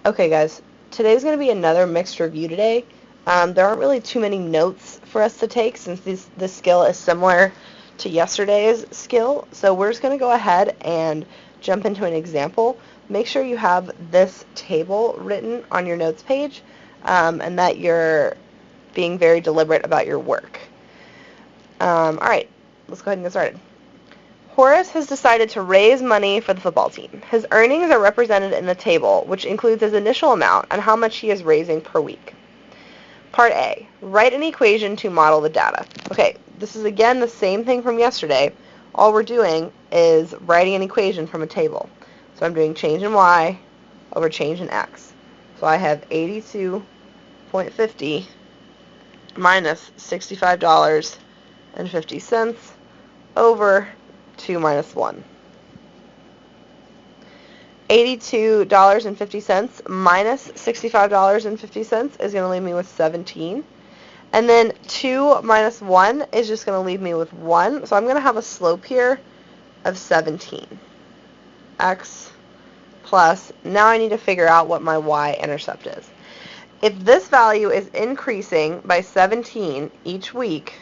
Okay, guys, today's going to be another mixed review today. There aren't really too many notes for us to take since this skill is similar to yesterday's skill. So we're just going to go ahead and jump into an example. Make sure you have this table written on your notes page and that you're being very deliberate about your work. All right, let's go ahead and get started. Horace has decided to raise money for the football team. His earnings are represented in the table, which includes his initial amount and how much he is raising per week. Part A, write an equation to model the data. Okay, this is again the same thing from yesterday. All we're doing is writing an equation from a table. So I'm doing change in y over change in x. So I have 82.50 minus $65.50 over 2 minus 1. $82.50 minus $65.50 is going to leave me with 17. And then 2 minus 1 is just going to leave me with 1. So I'm going to have a slope here of 17. X plus, now I need to figure out what my y-intercept is. If this value is increasing by 17 each week,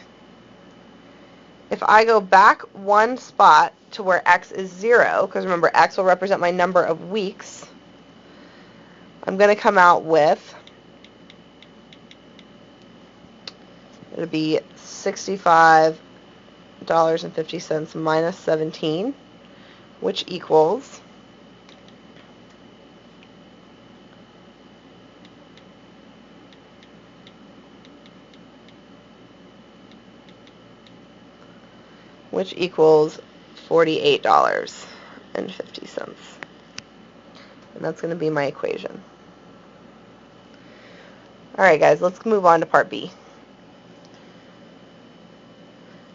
if I go back one spot to where x is 0, because remember x will represent my number of weeks, I'm going to come out with, it'll be $65.50 minus 17, which equals $48.50. And that's going to be my equation. Alright guys, let's move on to part B.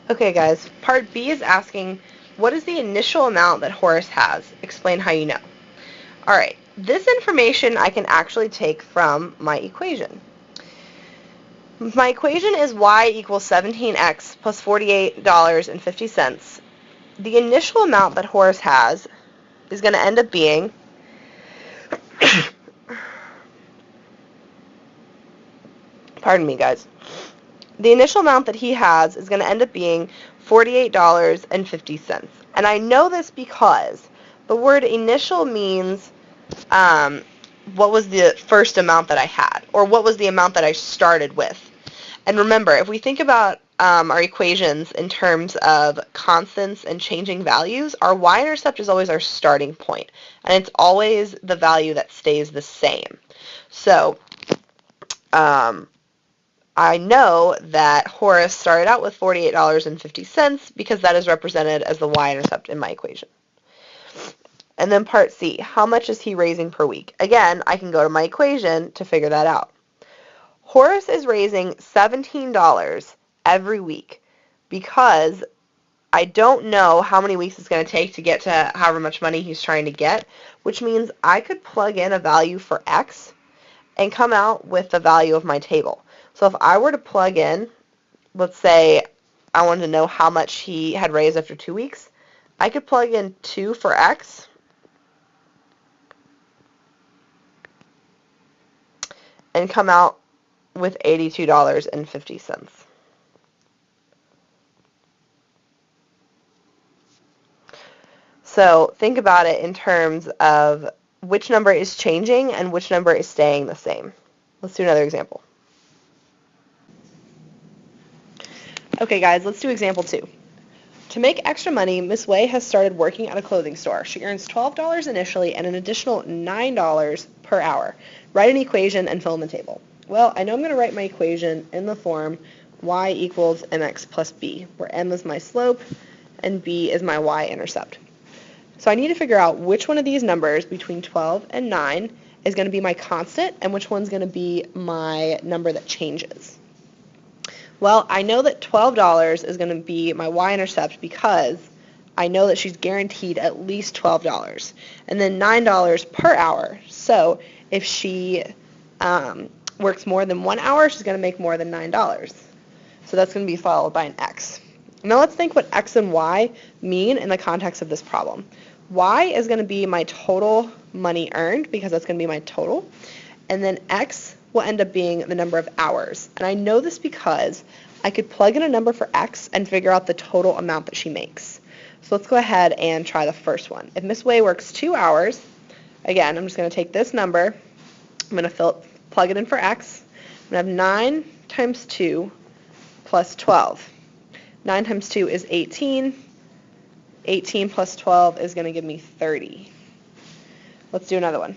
Okay guys, part B is asking, what is the initial amount that Horace has? Explain how you know. Alright, this information I can actually take from my equation. My equation is y equals 17x plus $48.50. The initial amount that Horace has is going to end up being pardon me guys. The initial amount that he has is going to end up being $48.50. And I know this because the word initial means what was the first amount that I had, or what was the amount that I started with. And remember, if we think about our equations in terms of constants and changing values, our y-intercept is always our starting point, and it's always the value that stays the same. So I know that Horace started out with $48.50 because that is represented as the y-intercept in my equation. And then part C, how much is he raising per week? Again, I can go to my equation to figure that out. Horace is raising $17 every week because I don't know how many weeks it's going to take to get to however much money he's trying to get, which means I could plug in a value for X and come out with the value of my table. So if I were to plug in, let's say I wanted to know how much he had raised after 2 weeks, I could plug in 2 for X and come out with $82.50. So think about it in terms of which number is changing and which number is staying the same. Let's do another example. Okay guys, let's do example 2. To make extra money, Miss Way has started working at a clothing store. She earns $12 initially and an additional $9 per hour. Write an equation and fill in the table. Well, I know I'm going to write my equation in the form y equals mx plus b, where m is my slope and b is my y-intercept. So I need to figure out which one of these numbers between 12 and 9 is going to be my constant and which one's going to be my number that changes. Well, I know that $12 is going to be my y-intercept because I know that she's guaranteed at least $12. And then $9 per hour. So if she works more than 1 hour, she's going to make more than $9. So that's going to be followed by an x. Now let's think what x and y mean in the context of this problem. Y is going to be my total money earned because that's going to be my total. And then X will end up being the number of hours. And I know this because I could plug in a number for X and figure out the total amount that she makes. So let's go ahead and try the first one. If Miss Way works 2 hours, again, I'm just going to take this number, I'm going to plug it in for X. I'm going to have 9 times 2 plus 12. 9 times 2 is 18. 18 plus 12 is going to give me 30. Let's do another one.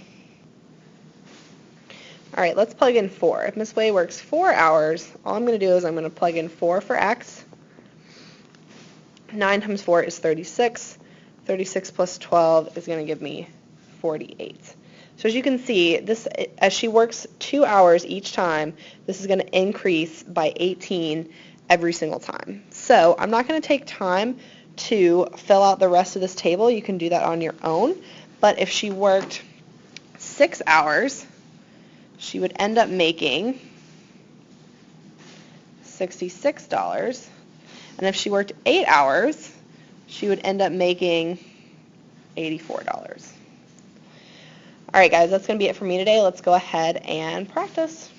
All right, let's plug in 4. If Miss Way works 4 hours, all I'm going to do is I'm going to plug in 4 for X. 9 times 4 is 36. 36 plus 12 is going to give me 48. So as you can see, this, as she works 2 hours each time, this is going to increase by 18 every single time. So I'm not going to take time to fill out the rest of this table. You can do that on your own. But if she worked 6 hours, she would end up making $66. And if she worked 8 hours, she would end up making $84. All right, guys, that's going to be it for me today. Let's go ahead and practice.